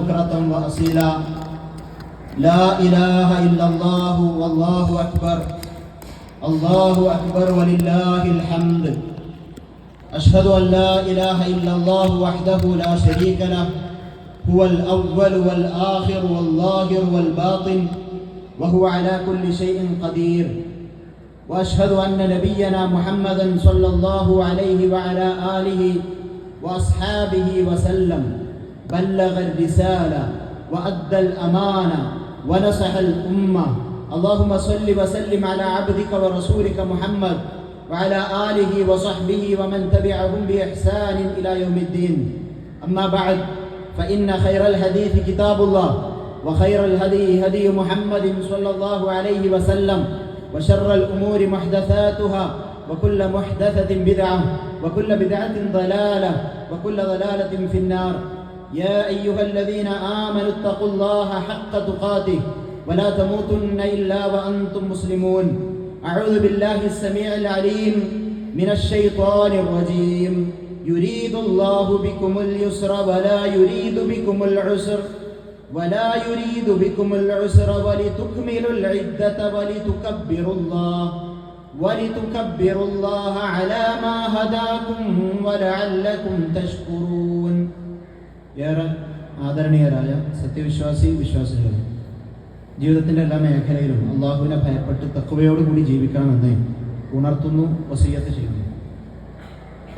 بكرة وأصيلا لا إله إلا الله والله أكبر الله أكبر ولله الحمد أشهد أن لا إله إلا الله وحده لا شريك له هو الأول والآخر والظاهر والباطن وهو على كل شيء قدير وأشهد أن نبينا محمدا صلى الله عليه وعلى آله وأصحابه وسلم بلغ الرسالة وأدى الأمانة ونصح الأمة اللهم صل وسلم على عبدك ورسولك محمد وعلى آله وصحبه ومن تبعهم بإحسان إلى يوم الدين أما بعد فإن خير الحديث كتاب الله وخير الهدي هدي محمد صلى الله عليه وسلم وشر الأمور محدثاتها وكل محدثة بدعة وكل بدعة ضلالة وكل ضلالة في النار يا أيها الذين آمنوا اتقوا الله حق تقاته ولا تموتن إلا وأنتم مسلمون أعوذ بالله السميع العليم من الشيطان الرجيم يريد الله بكم اليسر ولا يريد بكم العسر ولتكملوا العدة ولتكبروا الله على ما هداكم ولعلكم تشكرون ഏറെ ആദരണീയരായ സത്യവിശ്വാസി വിശ്വാസികളെ, ജീവിതത്തിൻ്റെ എല്ലാ മേഖലയിലും അള്ളാഹുവിനെ ഭയപ്പെട്ട് തഖ്വയോടുകൂടി ജീവിക്കണമെന്ന് ഉണർത്തുന്നു, വസിയ്യത്ത് ചെയ്യുന്നു.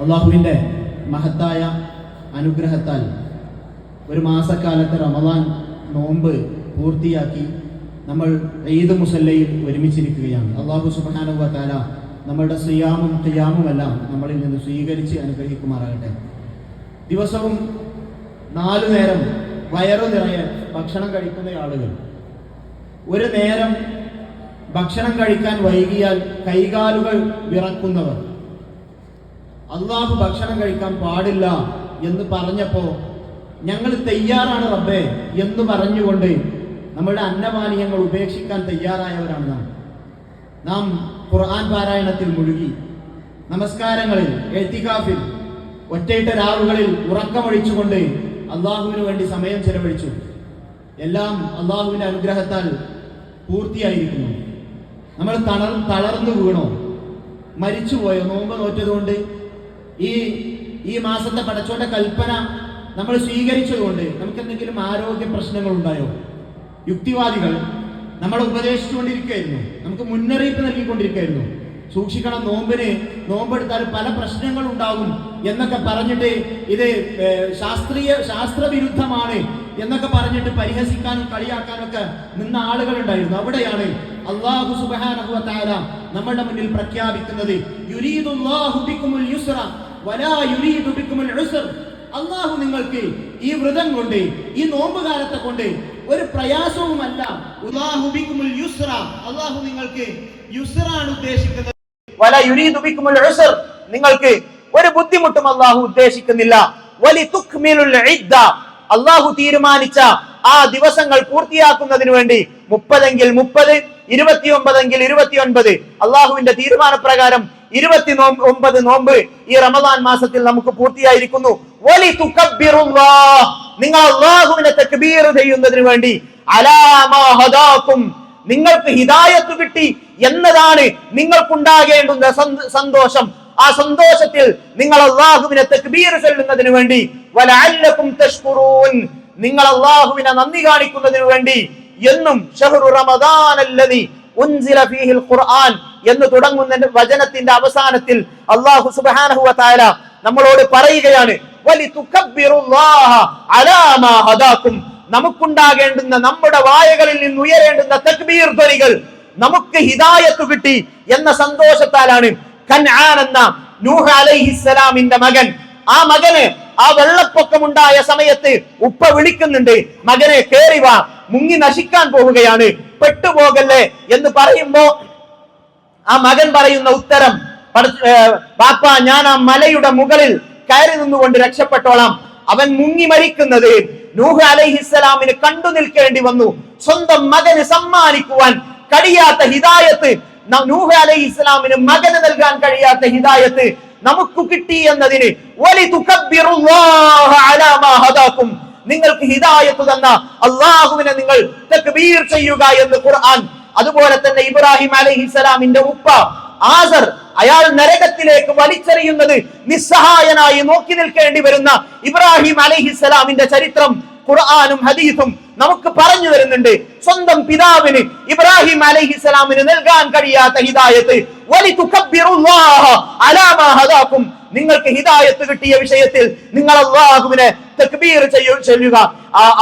അള്ളാഹുവിൻ്റെ മഹത്തായ അനുഗ്രഹത്താൽ ഒരു മാസക്കാലത്തെ റമദാൻ നോമ്പ് പൂർത്തിയാക്കി നമ്മൾ ഈദ് മുസല്ലയിൽ ഒരുമിച്ചിരിക്കുകയാണ്. അള്ളാഹു സുബ്ഹാനഹു വ തആല നമ്മളുടെ സിയാമും ഖിയാമുമെല്ലാം നമ്മളിൽ നിന്ന് സ്വീകരിച്ച് അനുഗ്രഹിക്കുമാറാകട്ടെ. ദിവസവും 4 നേരം വയറു നിറയെ ഭക്ഷണം കഴിക്കുന്ന ആളുകൾ, ഒരു നേരം ഭക്ഷണം കഴിക്കാൻ വൈകിയാൽ കൈകാലുകൾ വിറക്കുന്നവർ, അള്ളാഹു ഭക്ഷണം കഴിക്കാൻ പാടില്ല എന്ന് പറഞ്ഞപ്പോൾ ഞങ്ങൾ തയ്യാറാണ് റബ്ബേ എന്ന് പറഞ്ഞുകൊണ്ട് നമ്മളുടെ അന്നപാനീയങ്ങൾ ഉപേക്ഷിക്കാൻ തയ്യാറായവരാണ് നാം. ഖുർആൻ പാരായണത്തിൽ മുഴുകി, നമസ്കാരങ്ങളിൽ, എത്തികാഫിൽ, ഒറ്റയിട്ട രാവുകളിൽ ഉറക്കമൊഴിച്ചുകൊണ്ട് അള്ളാഹുവിന് വേണ്ടി സമയം ചെലവഴിച്ചു. എല്ലാം അള്ളാഹുവിൻ്റെ അനുഗ്രഹത്താൽ പൂർത്തിയായിരിക്കുന്നു. നമ്മൾ തളർന്നു വീണോ, മരിച്ചുപോയോ നോമ്പ് നോറ്റതുകൊണ്ട്? ഈ മാസത്തെ പടച്ചോന്റെ കൽപ്പന നമ്മൾ സ്വീകരിച്ചതുകൊണ്ട് നമുക്ക് എന്തെങ്കിലും ആരോഗ്യ പ്രശ്നങ്ങൾ ഉണ്ടായോ? യുക്തിവാദികൾ നമ്മളെ ഉപദേശിച്ചുകൊണ്ടിരിക്കുകയായിരുന്നു, നമുക്ക് മുന്നറിയിപ്പ് നൽകിക്കൊണ്ടിരിക്കുകയായിരുന്നു. സൂക്ഷിക്കണം, നോമ്പെടുത്താൽ പല പ്രശ്നങ്ങൾ ഉണ്ടാകും എന്നൊക്കെ പറഞ്ഞിട്ട്, ഇത് ശാസ്ത്രവിരുദ്ധമാണ് എന്നൊക്കെ പറഞ്ഞിട്ട് പരിഹസിക്കാനും കളിയാക്കാനും ഒക്കെ നിന്ന ആളുകളുണ്ടായിരുന്നു. അവിടെയാണ് അല്ലാഹു സുബ്ഹാനഹു വ തആല നമ്മുടെ മുന്നിൽ പ്രഖ്യാപിക്കുന്നത്, യുരീദുല്ലാഹു ബിക്കുമുൽ യുസ്ര വലാ യുരീദു ബിക്കുമുൽ ഉസ്ർ. അള്ളാഹു നിങ്ങൾക്ക് ഈ വ്രതം കൊണ്ട്, ഈ നോമ്പ് കാലത്തെ കൊണ്ട് ഒരു പ്രയാസവുമല്ല. അല്ലാഹു ബിക്കുമുൽ യുസ്ര, അള്ളാഹു നിങ്ങൾക്ക് യുസ്റാണ് ഉദ്ദേശിക്കുന്നത്. വലാ യുരീദു ബിക്കുമുൽ ഉസ്ർ, നിങ്ങൾക്ക് ഒരു ബുദ്ധിമുട്ടും അള്ളാഹു ഉദ്ദേശിക്കുന്നില്ല. വലിതുക്മിലുൽ ഇദ്ദ, അള്ളാഹു തീരുമാനിച്ച ആ ദിവസങ്ങൾ പൂർത്തിയാക്കുന്നതിന് വേണ്ടി 30 എങ്കിൽ 30, 29 എങ്കിൽ 29, അള്ളാഹുവിന്റെ തീരുമാനപ്രകാരം 29 നോമ്പ് ഈ റമദാൻ മാസത്തിൽ നമുക്ക് പൂർത്തിയായിരിക്കുന്നു. വലിതുകബ്ബിറുല്ലാഹ്, നിങ്ങൾ അള്ളാഹുവിനെ തക്ബീർ ചെയ്യുന്നതിന് വേണ്ടി, അലാ മാ ഹദാകും, നിങ്ങൾക്ക് ഹിദായത്ത് കിട്ടി എന്നതാണ് നിങ്ങൾക്കുണ്ടാകേണ്ടുന്ന സന്തോഷം. ആ സന്തോഷത്തിൽ നിങ്ങൾ അള്ളാഹുവിനെ തക്ബീർ ചൊല്ലുന്നതിന് വേണ്ടി, വലഅല്ലകും തഷ്കുറൂൻ, നിങ്ങൾ അള്ളാഹുവിനെ നന്ദി കാണിക്കുന്നതിന് വേണ്ടി എന്നും ഷഹ്റു റമദാനല്ലദീ ഉൻസില ഫീഹിൽ ഖുർആൻ എന്ന് തുടങ്ങുന്ന വചനത്തിന്റെ അവസാനത്തിൽ അല്ലാഹു സുബ്ഹാനഹു വ തആല നമ്മളോട് പറയുകയാണ്, വലിതുകബ്ബിറുല്ലാഹ അലാ മാ ഹദാകും, നമുക്കുണ്ടാകേണ്ടുന്ന, നമ്മുടെ വായകളിൽ നിന്ന് ഉയരേണ്ടുന്ന തക്ബീർ ധ്വനികൾ നമുക്ക് ഹിദായത്ത് കിട്ടി എന്ന സന്തോഷത്താലാണ്. കൻആൻ എന്ന നൂഹ് അലൈഹിസ്സലാമിന്റെ മകൻ, ആ മകന് ആ വെള്ളപ്പൊക്കമുണ്ടായ സമയത്ത് ഉപ്പ വിളിക്കുന്നുണ്ട്, മകനെ കേറി വാ, മുങ്ങി നശിക്കാൻ പോവുകയാണ്, പെട്ടുപോകല്ലേ എന്ന് പറയുമ്പോ ആ മകൻ പറയുന്ന ഉത്തരം, പാപ്പ ഞാൻ ആ മലയുടെ മുകളിൽ കയറി നിന്നുകൊണ്ട് രക്ഷപ്പെട്ടോളാം. അവൻ മുങ്ങി മരിക്കുന്നത് നൂഹ് അലൈഹിസ്സലാമിന് കണ്ടു നിൽക്കേണ്ടി വന്നു. സ്വന്തം മകന് സമ്മാനിക്കുവാൻ കഴിയാത്ത ഹിദായത്ത്, നൂഹ് അലൈഹിസ്സലാമിന് മകന് നൽകാൻ കഴിയാത്ത ഹിദായത്ത് നമുക്ക് കിട്ടി എന്നതിന് നിങ്ങൾക്ക് ഹിദായത്ത് തന്ന അള്ളാഹുവിനെ നിങ്ങൾ തക്ബീർ ചെയ്യുക എന്ന് ഖുർആൻ. അതുപോലെ തന്നെ ഇബ്രാഹിം അലൈഹിസ്സലാമിന്റെ ഉപ്പ ആസർ, അയാൾ നരകത്തിലേക്ക് വലിച്ചെറിയുന്നത് നിസ്സഹായനായി നോക്കി നിൽക്കേണ്ടി വരുന്ന ഇബ്രാഹിം അലൈഹിസ്സലാമിന്റെ ചരിത്രം ഖുർആനും ഹദീസും നമുക്ക് പറഞ്ഞു തരുന്നുണ്ട്. സ്വന്തം പിതാവിന് ഇബ്രാഹിം അലൈഹിസ്സലാമിന് നൽകാൻ കഴിയാത്ത ഹിദായത്ത്, വലിതുകബ്ബിറുല്ലാഹ അലാ മാ ഹദാകും, നിങ്ങൾക്ക് ഹിദായത്ത് കിട്ടിയ വിഷയത്തിൽ നിങ്ങൾ അല്ലാഹുവിനെ തക്ബീർ ചെയ്യുക.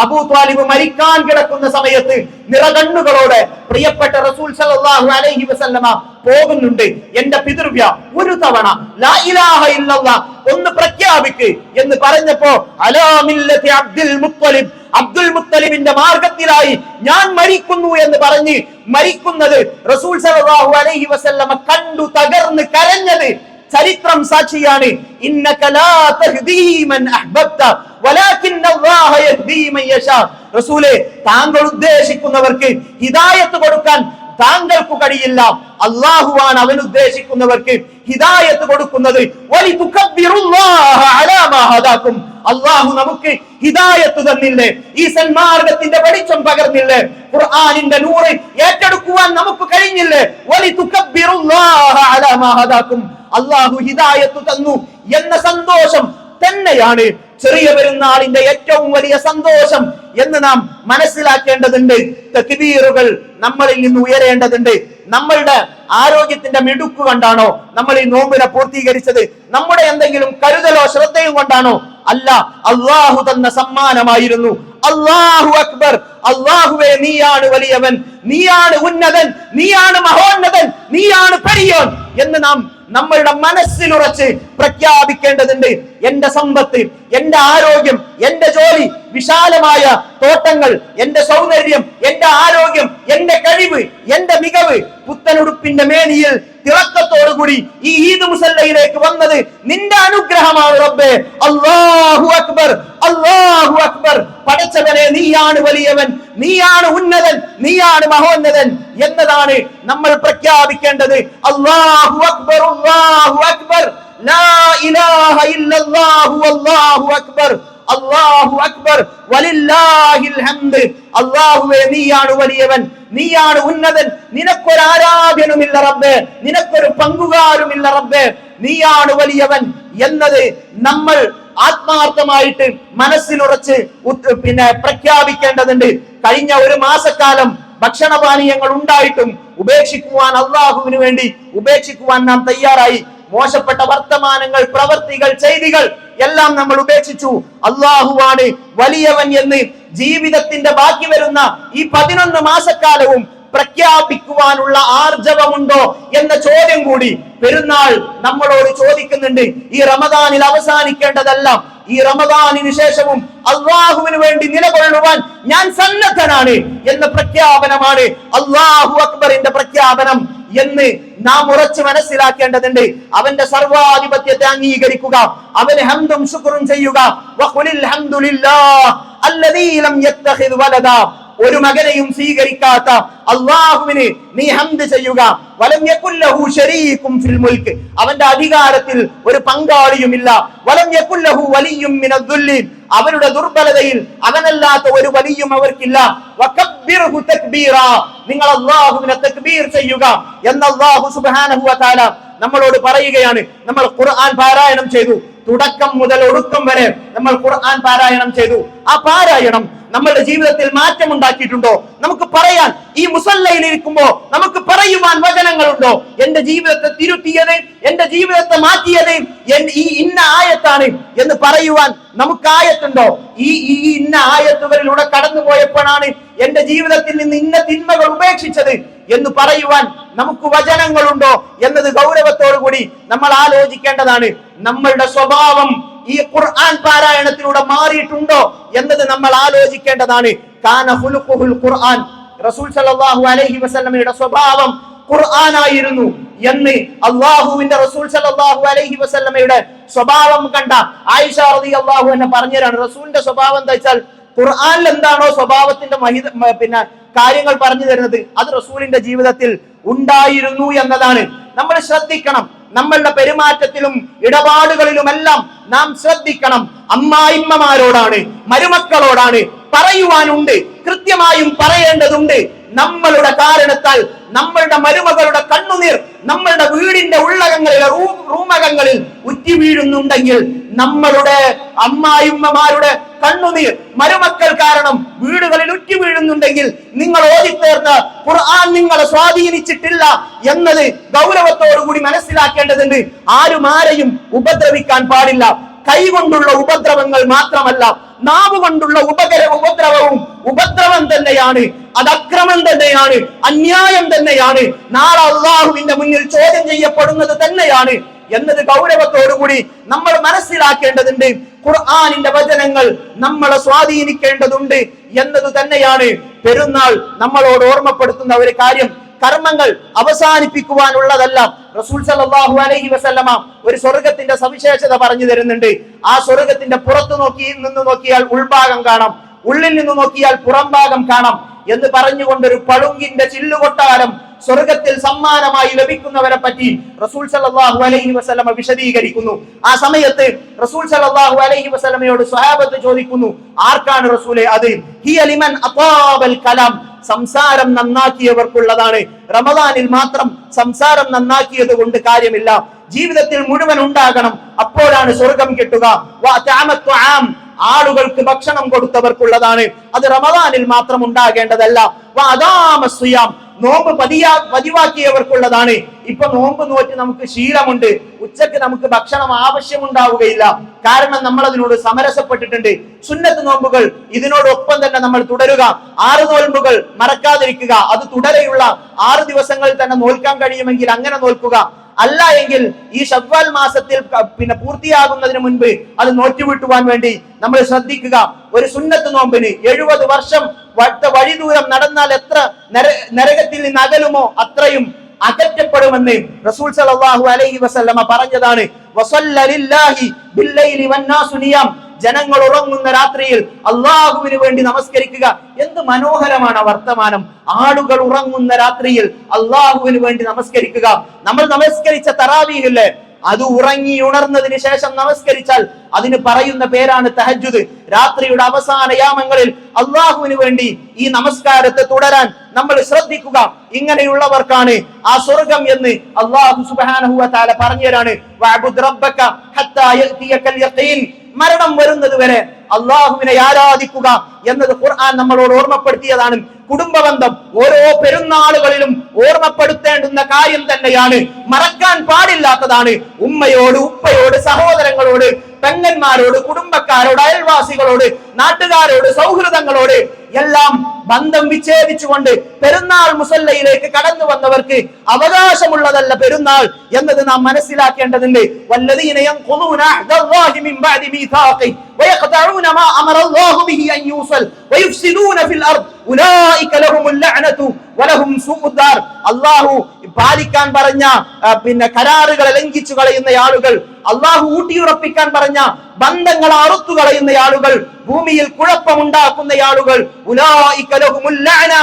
അബൂ ത്വാലിബ് മരിക്കാൻ കിടക്കുന്ന സമയത്ത് നിറകണ്ണുകളോടെ പ്രിയപ്പെട്ട റസൂൽ സല്ലല്ലാഹു അലൈഹി വസല്ലമ പോകുന്നുണ്ട്. എന്റെ പിതൃവ്യ, ഒരു തവണ ലാ ഇലാഹ ഇല്ലല്ലാഹ് ഒന്ന് പ്രഖ്യാപിക്ക് എന്ന് പറഞ്ഞപ്പോ അലാ മില്ലത്തി അബ്ദുൽ മുത്തലിബ്, അബ്ദുൽ മുത്തലിബിന്റെ മാർഗത്തിലായി ഞാൻ മരിക്കുന്നു എന്ന് പറഞ്ഞ് മരിക്കുന്നത് റസൂൽ സല്ലല്ലാഹു അലൈഹി വസല്ലമ കണ്ടു തകർന്ന് കരഞ്ഞത് ചരിത്രം സാക്ഷിയാണ്. ഇന്നക ലാ തഹ്ദീ മൻ അഹ്ബബ്ത വലാകിന്നല്ലാഹ യഹ്ദീ മൻ യശാ. റസൂലേ, താങ്കൾ ഉദ്ദേശിക്കുന്നവർക്ക് ഹിദായത്ത് കൊടുക്കാൻ താങ്കൾക്ക് കഴിയില്ല, അല്ലാഹുവാണ് അവൻ ഉദ്ദേശിക്കുന്നവർക്ക് ഹിദായത്ത് കൊടുക്കുന്നത്. വലിതുകബ്ബിറുല്ലാഹ അലാ മാ ഹദാകും, അല്ലാഹു നമുക്ക് ഹിദായത്ത് തന്നില്ലേ, ഈ സന്മാർഗത്തിന്റെ വെളിച്ചം പകർന്നില്ലേ, ഖുർആനിന്റെ നൂറ് ഏറ്റെടുക്കുവാൻ നമുക്ക് കഴിഞ്ഞില്ലേ. വലിതുകബ്ബിറുല്ലാഹ അലാ മാ ഹദാകും, അല്ലാഹു ഹിദായത്ത് തന്നു എന്ന സന്തോഷം തന്നെയാണ് ചെറിയ പെരുന്നാളിന്റെ ഏറ്റവും വലിയ സന്തോഷം എന്ന് നാം മനസ്സിലാക്കേണ്ടതുണ്ട്. തക്ബീറുകൾ നമ്മളിൽ നിന്ന് ഉയരേണ്ടതുണ്ട്. നമ്മളുടെ ആരോഗ്യത്തിന്റെ മിടുക്ക് കൊണ്ടാണോ നമ്മൾ ഈ നോമ്പിനെ പൂർത്തീകരിച്ചത്? നമ്മുടെ എന്തെങ്കിലും കരുതലോ ശ്രദ്ധയും കൊണ്ടാണോ? അല്ല, അള്ളാഹു തന്ന സമ്മാനമായിരുന്നു. അല്ലാഹു അക്ബർ, അല്ലാഹുവേ നീയാണ് വലിയവൻ, നീയാണ് ഉന്നതൻ, നീയാണ് മഹോന്നതൻ, നീയാണ് പെരിയോൻ എന്ന് നാം നമ്മളുടെ മനസ്സിലുറച്ച് പ്രഖ്യാപിക്കേണ്ടതുണ്ട്. എന്റെ സമ്പത്ത്, എന്റെ ആരോഗ്യം, എന്റെ ജോലി, വിശാലമായ തോട്ടങ്ങൾ, എന്റെ സൗന്ദര്യം, എന്റെ ആരോഗ്യം, എന്റെ കഴിവ്, എന്റെ മികവ്, പുത്തനുടുപ്പിന്റെ മേനിയിൽ തിളക്കത്തോടുകൂടി ഈ ഈദ് മുസല്ലയിലേക്ക് വന്നത് നിന്റെ അനുഗ്രഹമാണ് റബ്ബേ. അല്ലാഹു അക്ബർ, അല്ലാഹു അക്ബർ. പടച്ചവനെ, നീയാണ് വലിയവൻ, നീയാണ് ഉന്നതൻ, നീയാണ് മഹോന്നതൻ എന്നതാണ് നമ്മൾ പ്രഖ്യാപിക്കേണ്ടത്. അല്ലാഹു അക്ബർ, അല്ലാഹു അക്ബർ, ലാ ഇലാഹ ഇല്ലല്ലാഹു അല്ലാഹു അക്ബർ, അല്ലാഹു അക്ബർ വലില്ലാഹിൽ ഹംദ്. അല്ലാഹുവേ, നീയാണ് വലിയവൻ, നീയാണ് ഉന്നതൻ, നിനക്കൊരു ആരാധ്യനുമില്ല റബ്ബേ, നിനക്കൊരു പങ്കുകാരുമില്ല റബ്ബേ, നീയാണ് വലിയവൻ എന്നത് നമ്മൾ ആത്മാർത്ഥമായിട്ട് മനസ്സിലുറച്ച് പ്രഖ്യാപിക്കേണ്ടതുണ്ട്. കഴിഞ്ഞ ഒരു മാസക്കാലം ഭക്ഷണപാനീയങ്ങൾ ഉണ്ടായിട്ടും ഉപേക്ഷിക്കുവാൻ, അള്ളാഹുവിന് വേണ്ടി ഉപേക്ഷിക്കുവാൻ നാം തയ്യാറായി. മോശപ്പെട്ട വർത്തമാനങ്ങൾ, പ്രവർത്തികൾ, ചെയ്തികൾ എല്ലാം നമ്മൾ ഉപേക്ഷിച്ചു. അള്ളാഹുവാണ് വലിയവൻ എന്ന് ജീവിതത്തിന്റെ ബാക്കി വരുന്ന ഈ 11 മാസക്കാലവും പ്രഖ്യാപിക്കുവാനുള്ള ആർജവമുണ്ടോ എന്ന ചോദ്യം കൂടി പെരുന്നാൾ നമ്മളോട് ചോദിക്കുന്നുണ്ട്. ഈ റമദാനിൽ അവസാനിക്കേണ്ടതല്ല, ഈ റമദാനിന് ശേഷവും അള്ളാഹുവിന് വേണ്ടി നിലകൊള്ളുവാൻ ഞാൻ സന്നദ്ധനാണ് എന്ന പ്രഖ്യാപനമാണ് അല്ലാഹു അക്ബറിന്റെ പ്രഖ്യാപനം എന്ന് നാം ഉറച്ചു മനസ്സിലാക്കേണ്ടതുണ്ട്. അവന്റെ സർവാധിപത്യത്തെ അംഗീകരിക്കുക, അവന് ഹംദും ശുക്റും ചെയ്യുക. വഖുലിൽ ഹംദുലില്ലാഹ് അല്ലദീ ലം യത്തഖിദ് വലദ, ഒരു മകനെയും സ്വീകരിക്കാത്ത അള്ളാഹുവിന് നീ ഹംദ് ചെയ്യുക. വലം യകുൽ ലഹു ശരീകും ഫിൽ മുൽക്ക്, അവന്റെ അധികാരത്തിൽ ഒരു പങ്കാളിയുമില്ല. വലം യകുൽ ലഹു വലിയ്യും മിനദ് ദുല്ലി, അവരുടെ ദുർബലതയിൽ അവനല്ലാത്ത ഒരു വലിയും അവർക്കില്ല. വകബ്ബിർഹു തക്ബീറാ, നിങ്ങൾ അല്ലാഹുവിനെ തക്ബീർ ചെയ്യുക എന്ന് അല്ലാഹു സുബ്ഹാനഹു വ തആല നമ്മളോട് പറയുകയാണ്. നമ്മൾ ഖുർആൻ പാരായണം ചെയ്തു, തുടക്കം മുതൽ ഒടുക്കം വരെ നമ്മൾ ഖുർആൻ പാരായണം ചെയ്തു. ആ പാരായണം നമ്മുടെ ജീവിതത്തിൽ മാറ്റം ഉണ്ടാക്കിയിട്ടുണ്ടോ? നമുക്ക് പറയാൻ, ഈ മുസല്ലയിൽ ഇരിക്കുമ്പോ നമുക്ക് പറയുവാൻ വചനങ്ങളുണ്ടോ? എന്റെ ജീവിതത്തെ തിരുത്തിയത്, എന്റെ ജീവിതത്തെ മാറ്റിയത് ഈ ഇന്ന ആയത്താണ് എന്ന് പറയുവാൻ നമുക്ക് ആയത്തുണ്ടോ? ഈ ഇന്ന ആയത്തുകളിലൂടെ കടന്നു പോയപ്പോഴാണ് എന്റെ ജീവിതത്തിൽ നിന്ന് ഇന്ന തിന്മകൾ ഉപേക്ഷിച്ചത് എന്ന് പറയുവാൻ നമുക്ക് വചനങ്ങളുണ്ടോ എന്നത് ഗൗരവത്തോടു കൂടി നമ്മൾ ആലോചിക്കേണ്ടതാണ്. നമ്മളുടെ സ്വഭാവം ഈ ഖുർആൻ പാരായണത്തിലൂടെ മാറിയിട്ടുണ്ടോ എന്നത് നമ്മൾ ആലോചിക്കേണ്ടതാണ്. കാന ഖുലുഖുൽ ഖുർആൻ, റസൂൽ സല്ലല്ലാഹു അലൈഹി വസല്ലമയുടെ സ്വഭാവം ഖുർആനായിരുന്നു എന്ന് അല്ലാഹുവിന്റെ റസൂൽ സല്ലല്ലാഹു അലൈഹി വസല്ലമയുടെ സ്വഭാവം കണ്ട ആയിഷ റളിയല്ലാഹു അൻഹ പറഞ്ഞതാണ്, റസൂലിന്റെ സ്വഭാവം എന്താ വെച്ചാൽ ഖുർആനിൽ എന്താണോ സ്വഭാവത്തിന്റെ കാര്യങ്ങൾ പറഞ്ഞു തരുന്നത് അത് റസൂലിന്റെ ജീവിതത്തിൽ ഉണ്ടായിരുന്നു എന്നതാണ്. നമ്മൾ ശ്രദ്ധിക്കണം. നമ്മളുടെ പെരുമാറ്റത്തിലും ഇടപാടുകളിലുമെല്ലാം നാം ശ്രദ്ധിക്കണം. അമ്മായിമ്മമാരോടാണ്, മരുമക്കളോടാണ് പറയുവാനുണ്ട്, കൃത്യമായും പറയേണ്ടതുണ്ട്. നമ്മളുടെ കാരണത്താൽ നമ്മളുടെ മരുമകളുടെ കണ്ണുനീർ നമ്മളുടെ വീടിന്റെ ഉള്ളകങ്ങളിൽ, റൂമകങ്ങളിൽ ഉറ്റി വീഴുന്നുണ്ടെങ്കിൽ, നമ്മളുടെ അമ്മായിമ്മമാരുടെ കണ്ണുനീർ മരുമക്കൾ കാരണം വീടുകളിൽ ഉറ്റി വീഴുന്നുണ്ടെങ്കിൽ, നിങ്ങൾ ഓതിത്തേർന്ന് ഖുർആൻ നിങ്ങളെ സ്വാധീനിച്ചിട്ടില്ല എന്നത് ഗൗരവത്തോടുകൂടി മനസ്സിലാക്കേണ്ടതുണ്ട്. ആരും ആരെയും ഉപദ്രവിക്കാൻ പാടില്ല. കൈകൊണ്ടുള്ള ഉപദ്രവങ്ങൾ മാത്രമല്ല, നാവ് കൊണ്ടുള്ള ഉപദ്രവവും ഉപദ്രവം തന്നെയാണ്, അത് അക്രമം തന്നെയാണ്, അന്യായം തന്നെയാണ്, നാളെ അള്ളാഹുവിന്റെ മുന്നിൽ ചോദ്യം ചെയ്യപ്പെടുന്നത് തന്നെയാണ് എന്നത് ഗൗരവത്തോടുകൂടി നമ്മൾ മനസ്സിലാക്കേണ്ടതുണ്ട്. ഖുർആനിന്റെ വചനങ്ങൾ നമ്മളെ സ്വാധീനിക്കേണ്ടതുണ്ട് എന്നത് തന്നെയാണ് പെരുന്നാൾ നമ്മളോട് ഓർമ്മപ്പെടുത്തുന്ന ഒരു കാര്യം. കർമ്മങ്ങൾ അവസാനിപ്പിക്കുവാനുള്ളതല്ല. റസൂൽ സല്ലല്ലാഹു അലൈഹി വസല്ലമ ഒരു സ്വർഗത്തിന്റെ സവിശേഷത പറഞ്ഞു തരുന്നുണ്ട്. ആ സ്വർഗത്തിന്റെ പുറത്തു നിന്ന് നോക്കിയാൽ ഉൾഭാഗം കാണാം, ഉള്ളിൽ നിന്ന് നോക്കിയാൽ പുറംഭാഗം കാണാം എന്ന് പറഞ്ഞുകൊണ്ടൊരു പളുങ്കിന്റെ ചില്ലുകൊട്ടാരം സ്വർഗത്തിൽ സമ്മാനമായി ലഭിക്കുന്നവരെ പറ്റി റസൂൽ സല്ലല്ലാഹു അലൈഹി വസല്ലമ വിശദീകരിക്കുന്നു. ആ സമയത്ത് റസൂൽ സല്ലല്ലാഹു അലൈഹി വസല്ലമയോട് സ്വഹാബത്ത് ചോദിക്കുന്നു, ആർക്കാണ് റസൂലേ അത്? ഹിയ ലിമൻ അതാബൽ കലാം, സംസാരം നന്നാക്കിയവർക്കുള്ളതാണ്. റമദാനിൽ മാത്രം സംസാരം നന്നാക്കിയത് കൊണ്ട് കാര്യമില്ല, ജീവിതത്തിൽ മുഴുവൻ ഉണ്ടാകണം, അപ്പോഴാണ് സ്വർഗം കിട്ടുക. ആളുകൾക്ക് ഭക്ഷണം കൊടുത്തവർക്കുള്ളതാണ്, അത് റമദാനിൽ മാത്രം ഉണ്ടാകേണ്ടതല്ല. നോമ്പ് പതിവാക്കിയവർക്കുള്ളതാണ്. ഇപ്പൊ നോമ്പ് നോറ്റ് നമുക്ക് ശീലമുണ്ട്, ഉച്ചക്ക് നമുക്ക് ഭക്ഷണം ആവശ്യമുണ്ടാവുകയില്ല, കാരണം നമ്മൾ അതിനോട് സമരസപ്പെട്ടിട്ടുണ്ട്. സുന്നത്ത് നോമ്പുകൾ ഇതിനോടൊപ്പം തന്നെ നമ്മൾ തുടരുക. 6 നോമ്പുകൾ മറക്കാതിരിക്കുക. അത് തുടരെയുള്ള 6 ദിവസങ്ങളിൽ തന്നെ നോൽക്കാൻ കഴിയുമെങ്കിൽ അങ്ങനെ നോൽക്കുക. അല്ല എങ്കിൽ ഈ ശവ്വാൽ മാസത്തിൽ പൂർത്തിയാകുന്നതിന് മുൻപ് അത് നോറ്റുവിട്ടുവാൻ വേണ്ടി നമ്മൾ ശ്രദ്ധിക്കുക. ഒരു സുന്നത്ത് നോമ്പിന് 70 വർഷം വഴി ദൂരം നടന്നാൽ എത്ര നരകത്തിൽ നിന്ന് അകലുമോ അത്രയും അകറ്റപ്പെടുമെന്ന് റസൂൽ സല്ലല്ലാഹു അലൈഹി വസല്ലമ പറഞ്ഞതാണ്. വസല്ലലില്ലാഹി ബില്ലൈലി വന്നാസു നിയാം, ജനങ്ങൾ ഉറങ്ങുന്ന രാത്രിയിൽ അള്ളാഹുവിന് വേണ്ടി നമസ്കരിക്കുക. എന്ത് മനോഹരമാണ് വർത്തമാനം! ആളുകൾ ഉറങ്ങുന്ന രാത്രിയിൽ അള്ളാഹുവിന് വേണ്ടി നമസ്കരിക്കുക. നമ്മൾ നമസ്കരിച്ച തറാവീഹില്ലേ, അത് ഉറങ്ങി ഉണർന്നതിന് ശേഷം നമസ്കരിച്ചാൽ അതിന് പറയുന്ന പേരാണ് തഹജ്ജുദ്. രാത്രിയുടെ അവസാന യാമങ്ങളിൽ അള്ളാഹുവിന് വേണ്ടി ഈ നമസ്കാരത്തെ തുടരാൻ നമ്മൾ ശ്രദ്ധിക്കുക. ഇങ്ങനെയുള്ളവർക്കാണ് ആ സ്വർഗം എന്ന് അള്ളാഹു സുബ്ഹാനഹു വ തആല പറഞ്ഞുതരാണ്. വഅബ്ദുർ റബ്ബക ഹത്താ യഅതിയകൽ യഖീൻ, മരണം വരുന്നത് വരെ അള്ളാഹുവിനെ ആരാധിക്കുക എന്നത് ഖുർആൻ നമ്മളോട് ഓർമ്മപ്പെടുത്തിയതാണ്. കുടുംബബന്ധം ഓരോ പെരുന്നാളുകളിലും ഓർമ്മപ്പെടുത്തേണ്ടുന്ന കാര്യം തന്നെയാണ്, മറക്കാൻ പാടില്ലാത്തതാണ്. ഉമ്മയോട്, ഉപ്പയോട്, സഹോദരങ്ങളോട്, പെങ്ങന്മാരോട്, കുടുംബക്കാരോട്, അയൽവാസികളോട്, നാട്ടുകാരോട്, സൗഹൃദങ്ങളോട് എല്ലാം ബന്ധം വിച്ഛേദിച്ചുകൊണ്ട് പെരുന്നാൾ മുസല്ലയിലേക്ക് കടന്നു വന്നവർക്ക് അവകാശമുള്ളതല്ല പെരുന്നാൾ എന്നത് നാം മനസ്സിലാക്കേണ്ടതുണ്ട്. വല്ലദീന യൻഖുദൂന അഹ്ദല്ലാഹി മിൻ ബഅദി മീസാഖി വയഖതഊന മാ അമറല്ലാഹു ബിഹി അൻ യൂസൽ വയുഫ്സിദൂന ഫിൽ അർദ് ഉലൈക ലഹുമുൽ ലഅനതു വലഹും സൂഉദ്ദാർ. അല്ലാഹു പാലിക്കാൻ പറഞ്ഞ കരാറുകളെ ലംഘിച്ചു കളയുന്ന ആളുകൾ, അല്ലാഹു ഊട്ടിയുറപ്പിക്കാൻ പറഞ്ഞ ബന്ധങ്ങൾ അറുത്തു കളയുന്ന ആളുകൾ, ഭൂമിയിൽ കുഴപ്പമുണ്ടാക്കുന്ന ആളുകൾ, ഉലൈക ലഹുമുൽ ലഅന,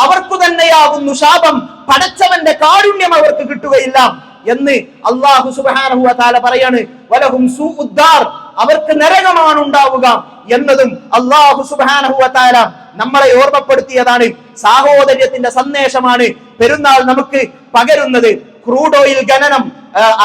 അവർക്ക് തന്നെയാകുന്നു ശാപം, പടച്ചവന്റെ കാരുണ്യം അവർക്ക് കിട്ടുകയില്ല എന്ന് അല്ലാഹു സുബ്ഹാനഹു വ തആല പറയാണ്. വലഹും സൂഉദ്ദാർ, അവർക്ക് നരകമാണ് ഉണ്ടാവുക എന്നതും അല്ലാഹു സുബ്ഹാനഹു വ തആല നമ്മളെ ഓർമ്മപ്പെടുത്തിയതാണ്. സാഹോദര്യത്തിന്റെ സന്ദേശമാണ് പെരുന്നാൾ നമുക്ക് പകരുന്നത്. ക്രൂഡ് ഓയിൽ ഖനനം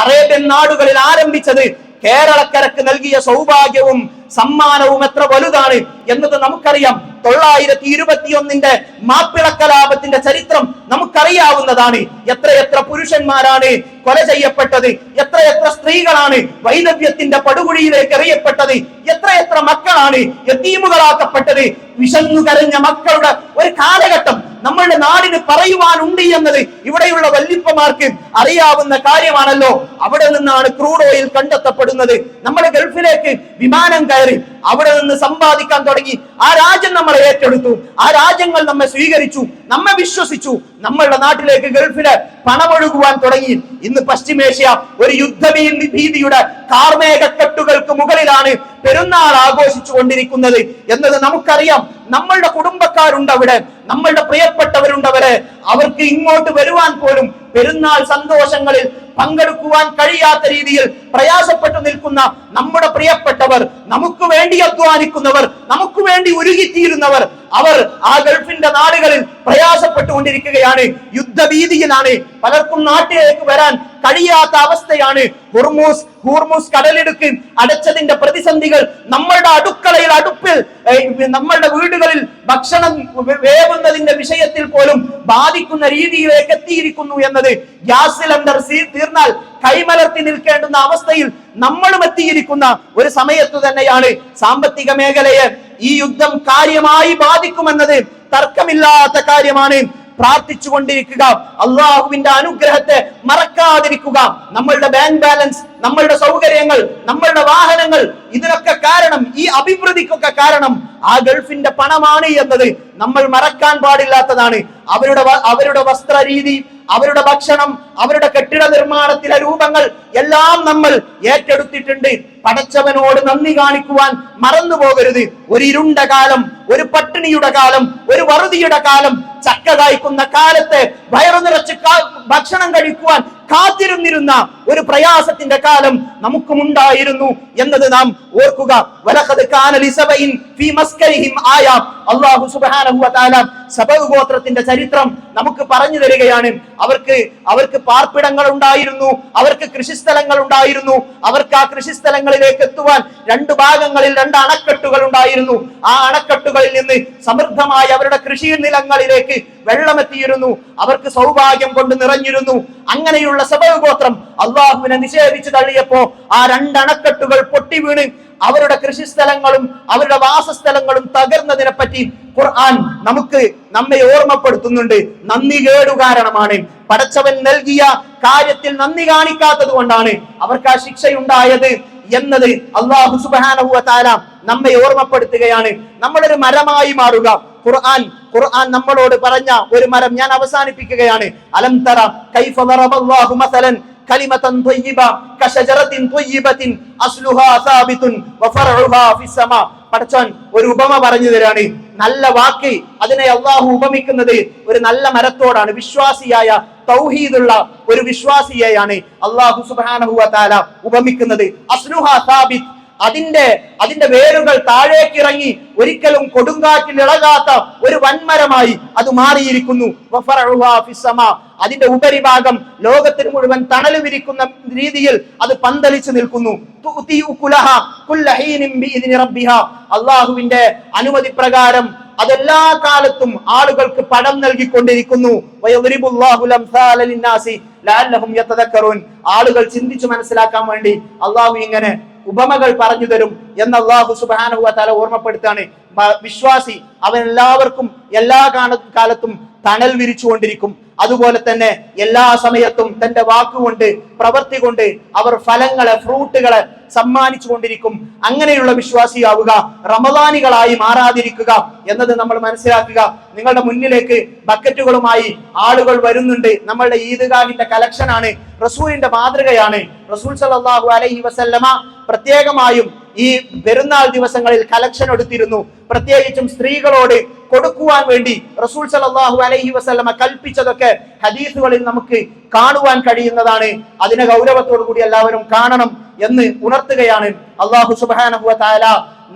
അറേബ്യൻ നാടുകളിൽ ആരംഭിച്ചത് കേരളക്കരക്ക് നൽകിയ സൗഭാഗ്യവും സമ്മാനവും എത്ര വലുതാണ് എന്നത് നമുക്കറിയാം. 921 മാപ്പിളക്കലാപത്തിന്റെ ചരിത്രം നമുക്കറിയാവുന്നതാണ്. എത്രയെത്ര പുരുഷന്മാരാണ് കൊല ചെയ്യപ്പെട്ടത്, എത്രയെത്ര സ്ത്രീകളാണ് വൈദവ്യത്തിന്റെ പടുകുഴിയിലേക്ക് എറിയപ്പെട്ടത്, എത്രയെത്ര മക്കളാണ് യതീമുകളാക്കപ്പെട്ടത്. വിശന്നു കരഞ്ഞ മക്കളുടെ ഒരു കാലഘട്ടം നമ്മളുടെ നാടിന് പറയുവാനുണ്ട് എന്നത് ഇവിടെയുള്ള വല്യപ്പമാർക്ക് അറിയാവുന്ന കാര്യമാണല്ലോ. അവിടെ നിന്നാണ് ക്രൂഡ് ഓയിൽ കണ്ടെത്തപ്പെടുന്നത്. നമ്മൾ ഗൾഫിലേക്ക് വിമാനം കയറി അവിടെ നിന്ന് സമ്പാദിക്കാൻ തുടങ്ങി. ആ രാജ്യം നമ്മളെ ഏറ്റെടുത്തു, ആ രാജ്യങ്ങൾ നമ്മെ സ്വീകരിച്ചു, നമ്മെ വിശ്വസിച്ചു. നമ്മളുടെ നാട്ടിലേക്ക് ഗൾഫില് പണമൊഴുകുവാൻ തുടങ്ങി. ഇന്ന് പശ്ചിമേഷ്യ ഒരു യുദ്ധഭീതിയുടെ കാർമേഘക്കെട്ടുകൾക്ക് മുകളിലാണ് പെരുന്നാൾ ആഘോഷിച്ചു കൊണ്ടിരിക്കുന്നത് എന്നത് നമുക്കറിയാം. നമ്മളുടെ കുടുംബക്കാരുണ്ട് അവിടെ, നമ്മളുടെ പ്രിയപ്പെട്ടവരുണ്ടവരെ, അവർക്ക് ഇങ്ങോട്ട് വരുവാൻ പോലും പെരുന്നാൾ സന്തോഷങ്ങളിൽ പങ്കെടുക്കുവാൻ കഴിയാത്ത രീതിയിൽ പ്രയാസപ്പെട്ടു നിൽക്കുന്ന നമ്മുടെ പ്രിയപ്പെട്ടവർ, നമുക്ക് വേണ്ടി അധ്വാനിക്കുന്നവർ, നമുക്ക് വേണ്ടി ഉരുകിത്തീരുന്നവർ, അവർ ആ ഗൾഫിന്റെ നാടുകളിൽ പ്രയാസപ്പെട്ടുകൊണ്ടിരിക്കുകയാണ്. യുദ്ധഭീതിയിലാണ്. പലർക്കും നാട്ടിലേക്ക് വരാൻ കഴിയാത്ത അവസ്ഥയാണ്. ഹൂർമൂസ് കടലിടുക്ക് അടച്ചതിന്റെ പ്രതിസന്ധികൾ നമ്മളുടെ അടുപ്പിൽ നമ്മളുടെ വീടുകളിൽ ഭക്ഷണം വേവുന്നതിന്റെ വിഷയത്തിൽ പോലും ബാധിക്കുന്ന രീതിയിലേക്ക് എത്തിയിരിക്കുന്നു എന്നത്, ഗ്യാസ് സിലിണ്ടർ തീർന്നാൽ കൈമലർത്തി നിൽക്കേണ്ടുന്ന അവസ്ഥയിൽ നമ്മളും എത്തിയിരിക്കുന്ന ഒരു സമയത്തു തന്നെയാണ്. സാമ്പത്തിക മേഖലയെ ഈ യുദ്ധം കാര്യമായി ബാധിക്കുമെന്നത് തർക്കമില്ലാത്ത കാര്യമാണ്. പ്രാർത്ഥിച്ചുകൊണ്ടിരിക്കുക, അള്ളാഹുവിന്റെ അനുഗ്രഹത്തെ മറക്കാതിരിക്കുക. നമ്മളുടെ ബാങ്ക് ബാലൻസ്, നമ്മളുടെ സൗകര്യങ്ങൾ, നമ്മളുടെ വാഹനങ്ങൾ, ഇതിനൊക്കെ കാരണം, ഈ അഭിവൃദ്ധിക്കൊക്കെ കാരണം ആ ഗൾഫിന്റെ പണമാണ് എന്നത് നമ്മൾ മറക്കാൻ പാടില്ലാത്തതാണ്. അവരുടെ വസ്ത്ര രീതി, അവരുടെ ഭക്ഷണം, അവരുടെ കെട്ടിട നിർമ്മാണത്തിലെ രൂപങ്ങൾ എല്ലാം നമ്മൾ ഏറ്റെടുത്തിട്ടുണ്ട്. പടച്ചവനോട് നന്ദി കാണിക്കുവാൻ മറന്നു പോകരുത്. ഒരു ഇരുണ്ട കാലം, ഒരു പട്ടിണിയുടെ കാലം, ഒരു വറുതിയുടെ കാലം, ചക്ക കായ്ക്കുന്ന കാലത്തെ വയറു നിറച്ച് ഭക്ഷണം കഴിക്കുവാൻ കാത്തിരുന്നിരുന്ന ഒരു പ്രയാസത്തിന്റെ കാലം നമുക്കുമുണ്ടായിരുന്നു എന്നത് നാം ഓർക്കുക. വലഖദ് കാന ലിസബഇൻ ഫീ മസ്കരിഹിം ആയ. അല്ലാഹു സുബ്ഹാനഹു വ തആല സബഅ ഗോത്രത്തിന്റെ ചരിത്രം നമുക്ക് പറഞ്ഞു തരികയാണ്. അവർക്ക് പാർപ്പിടങ്ങൾ ഉണ്ടായിരുന്നു, അവർക്ക് കൃഷിസ്ഥലങ്ങൾ ഉണ്ടായിരുന്നു. അവർക്ക് ആ കൃഷിസ്ഥലങ്ങളിലേക്ക് എത്തുവാൻ രണ്ട് ഭാഗങ്ങളിൽ 2 അണക്കെട്ടുകൾ ഉണ്ടായിരുന്നു. ആ അണക്കെട്ടുകളിൽ നിന്ന് സമൃദ്ധമായ അവരുടെ കൃഷി നിലങ്ങളിലേക്ക് വെള്ളമെത്തിയിരുന്നു. അവർക്ക് സൗഭാഗ്യം കൊണ്ട് നിറഞ്ഞിരുന്നു. അങ്ങനെയുള്ള സബഅ ഗോത്രം അള്ളാഹുവിനെ നിഷേധിച്ചു തള്ളിയപ്പോ ആ 2 അണക്കെട്ടുകൾ പൊട്ടി വീണ് അവരുടെ കൃഷിസ്ഥലങ്ങളും അവരുടെ വാസസ്ഥലങ്ങളും തകർന്നതിനെ പറ്റി ഖുർആൻ നമ്മെ ഓർമ്മപ്പെടുത്തുന്നുണ്ട്. നന്ദി കേടു കാരണമാണ്. പടച്ചവൻ നൽകിയ കാര്യത്തിൽ നന്ദി കാണിക്കാത്തത് കൊണ്ടാണ് അവർക്ക് ആ ശിക്ഷയുണ്ടായത് എന്നത് അല്ലാഹു സുബ്ഹാനഹു വ തആല നമ്മെ ഓർമ്മപ്പെടുത്തുകയാണ്. നമ്മളൊരു മരമായി മാറുക. ഖുർആൻ നമ്മളോട് പറഞ്ഞ ഒരു മരം ഞാൻ അവസാനിപ്പിക്കുകയാണ്. അലം തറ കൈഫ ദറബല്ലാഹു മസലൻ കലിമതൻ ത്വയ്യിബ കശജറത്തിൻ ത്വയ്യിബത്തിൻ അസ്ലുഹാ സാബിതുൻ വഫർഉഹാ ഫിസ്സമാ. പടച്ചോൻ ഒരു ഉപമ പറഞ്ഞു തരാണ്. നല്ല വാക്ക്, അതിനെ അള്ളാഹു ഉപമിക്കുന്നത് ഒരു നല്ല മരത്തോടാണ്. വിശ്വാസിയായ തൗഹീദുള്ള ഒരു വിശ്വാസിയെയാണ് അള്ളാഹു സുബ്ഹാനഹു വ തആല ഉപമിക്കുന്നത്. അസ്ലുഹാ സാബിത്, അതിന്റെ വേരുകൾ താഴേക്കിറങ്ങി ഒരിക്കലും കൊടുങ്കാറ്റിൽ ഇളകാത്ത ഒരു വൻമരമായി അത് മാറിയിരിക്കുന്നു. അതിന്റെ ഉപരിഭാഗം ലോകത്തിന് മുഴുവൻ തണല് വിരിക്കുന്ന രീതിയിൽ അത് പന്തലിച്ചു നിൽക്കുന്നു. അള്ളാഹുവിന്റെ അനുമതി പ്രകാരം അതെല്ലാ കാലത്തും ആളുകൾക്ക് പഴം നൽകിക്കൊണ്ടിരിക്കുന്നു. ആളുകൾ ചിന്തിച്ചു മനസ്സിലാക്കാൻ വേണ്ടി അള്ളാഹു ഇങ്ങനെ ഉപമകൾ പറഞ്ഞു തരും എന്ന് അല്ലാഹു സുബ്ഹാനഹു വ തആല ഓർമ്മപ്പെടുത്താണ്. വിശ്വാസി അവൻ എല്ലാവർക്കും എല്ലാ കാലത്തും തണൽ വിരിച്ചുകൊണ്ടിരിക്കും. അതുപോലെ തന്നെ എല്ലാ സമയത്തും തന്റെ വാക്കുകൊണ്ട് പ്രവൃത്തി കൊണ്ട് അവർ ഫലങ്ങളെ, ഫ്രൂട്ടുകളെ സമ്മാനിച്ചു കൊണ്ടിരിക്കും. അങ്ങനെയുള്ള വിശ്വാസിയാവുക, റമദാനികളായി മാറാതിരിക്കുക എന്നത് നമ്മൾ മനസ്സിലാക്കുക. നിങ്ങളുടെ മുന്നിലേക്ക് ബക്കറ്റുകളുമായി ആളുകൾ വരുന്നുണ്ട്. നമ്മളുടെ ഈദ്ഗാഹിന്റെ കളക്ഷനാണ്, റസൂലിന്റെ മാതൃകയാണ്. റസൂൽ സല്ലല്ലാഹു അലൈഹി വസല്ലമ പ്രത്യേകമായും ഈ പെരുന്നാൾ ദിവസങ്ങളിൽ കളക്ഷൻ എടുത്തിരുന്നു. പ്രത്യേകിച്ചും സ്ത്രീകളോട് കൊടുക്കുവാൻ വേണ്ടി റസൂൽ സല്ലല്ലാഹു അലൈഹി വസല്ലമ കൽപ്പിച്ചതൊക്കെ ഹദീസുകളിൽ നമുക്ക് കാണുവാൻ കഴിയുന്നതാണ്. അതിനെ ഗൗരവത്തോടു കൂടി എല്ലാവരും കാണണം എന്ന് ഉണർത്തുകയാണ്. അല്ലാഹു സുബ്ഹാനഹു വ തആല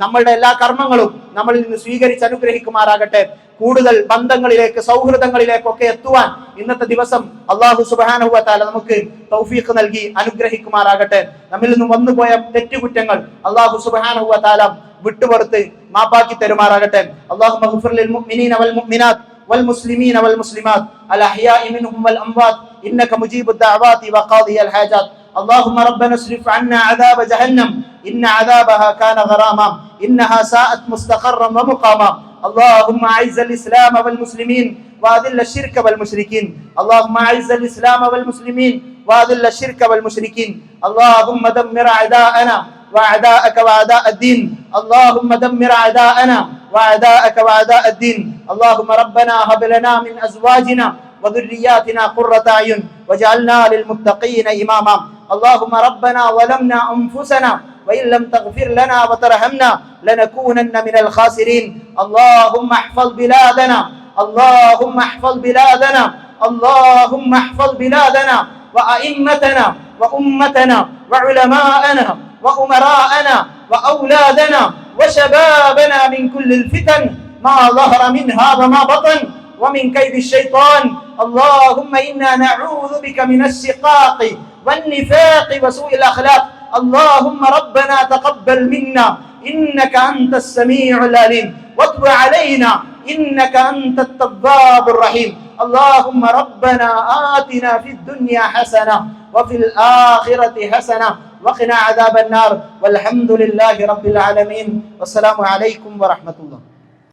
നമ്മളുടെ എല്ലാ കർമ്മങ്ങളും നമ്മളിൽ നിന്ന് സ്വീകരിച്ച് അനുഗ്രഹിക്കുമാറാകട്ടെ. കൂടുതൽ ബന്ധങ്ങളിലേക്ക്, സൗഹൃദങ്ങളിലേക്കൊക്കെ എത്തുവാൻ ഇന്നത്തെ ദിവസം അല്ലാഹു സുബ്ഹാനഹു വ തആല നമുക്ക് തൗഫീഖ് നൽകി അനുഗ്രഹിക്കുമാറാകട്ടെ. നമ്മിൽ നിന്നും വന്നുപോയ തെറ്റുകുറ്റങ്ങൾ അല്ലാഹു സുബ്ഹാനഹു വ തആല വിട്ടുപുറത്ത് മാപ്പാക്കി തരുമാറാകട്ടെ. അല്ലാഹുമ്മ ഗ്ഫിർ ലിൽ മുഅ്മിനീന വൽ മുഅ്മിനാത്ത് വൽ മുസ്ലിമീന വൽ മുസ്ലിമാത്ത് അൽ അഹ്യാഇ മിൻഹും വൽ അംവാത്ത് ഇന്നക മുജീബുദ് ദഅവാതി വ ഖാദിയൽ ഹാജാത്ത്. اللهم ربنا اصرف عنا عذاب جهنم إن عذابها كان غراما إنها ساءت مستقرا ومقاما. اللهم أعز الإسلام والمسلمين وأذل الشرك والمشركين. اللهم أعز الإسلام والمسلمين وأذل الشرك والمشركين. اللهم دمر أعداءنا وأعداءك وأعداء الدين. اللهم دمر أعداءنا وأعداءك وأعداء الدين. اللهم ربنا هب لنا من أزواجنا وذرياتنا قرة أعين واجعلنا للمتقين إماما. اللهم ربنا ظلمنا أنفسنا وإن لم تغفر لنا وترحمنا لنكونن من الخاسرين. اللهم احفظ بلادنا، اللهم احفظ بلادنا، اللهم احفظ بلادنا وأئمتنا وأمتنا وعلماءنا وأمراءنا وأولادنا وشبابنا من كل الفتن ما ظهر منها وما بطن ومن كيد الشيطان. اللهم إنا نعوذ بك من الشقاق والنفاق وسوء الأخلاق. اللهم ربنا تقبل منا إنك أنت السميع العليم وتب علينا إنك أنت التواب الرحيم. اللهم ربنا آتنا في الدنيا حسنة وفي الآخرة حسنة وقنا عذاب النار. والحمد لله رب العالمين. والسلام عليكم ورحمة الله.